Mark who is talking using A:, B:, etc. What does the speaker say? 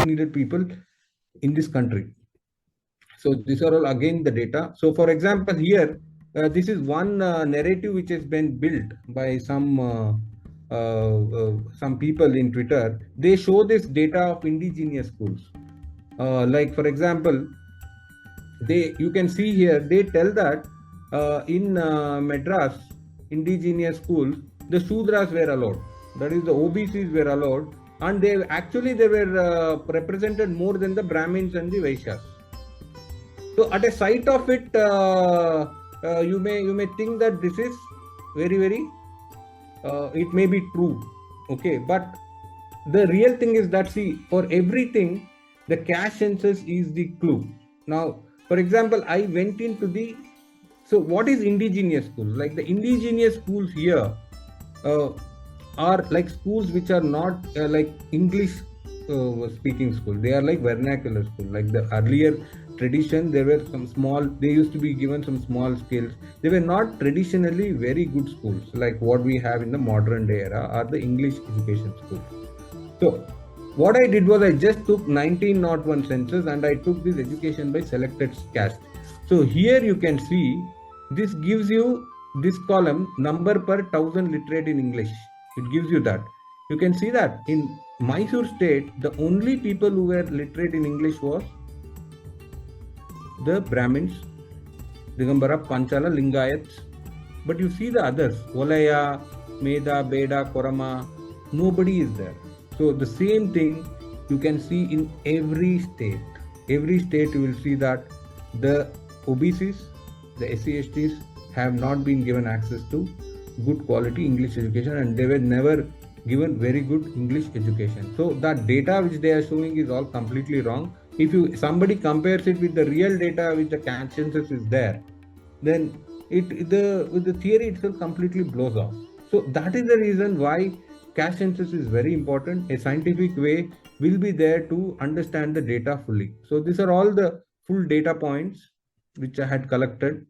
A: needed people in this country. So these are all again the data. So for example, here, this is one narrative which has been built by some people in Twitter. They show this data of indigenous schools. Like for example, you can see here, they tell that in Madras indigenous schools, the Shudras were allowed. That is, the OBCs were allowed, and they were represented more than the Brahmins and the Vaishyas. So at a sight of it, you may think that this is very it may be true, okay, but the real thing is that, see, for everything the caste census is the clue. Now, for example, I went into so what is indigenous schools? Like the indigenous schools here are like schools which are not like English speaking school. They are like vernacular school. Like the earlier tradition, there were they used to be given some small skills. They were not traditionally very good schools like what we have in the modern day era, or the English education schools. So what I did was, I just took 1901 census and I took this education by selected caste. So here you can see, this gives you this column, number per 1000 literate in English. It gives you that. You can see that in Mysore state, the only people who were literate in English was the Brahmins, Digambara, Panchala, Lingayats. But you see the others, Volaya, Meda, Beda, Korama, nobody is there. So the same thing you can see in every state. Every state you will see that the OBCs, the SC/STs have not been given access to good quality English education, and they were never given very good English education. So that data which they are showing is all completely wrong. If somebody compares it with the real data which the caste census is there, then the theory itself completely blows off. So that is the reason why caste census is very important. A scientific way will be there to understand the data fully. So these are all the full data points which I had collected.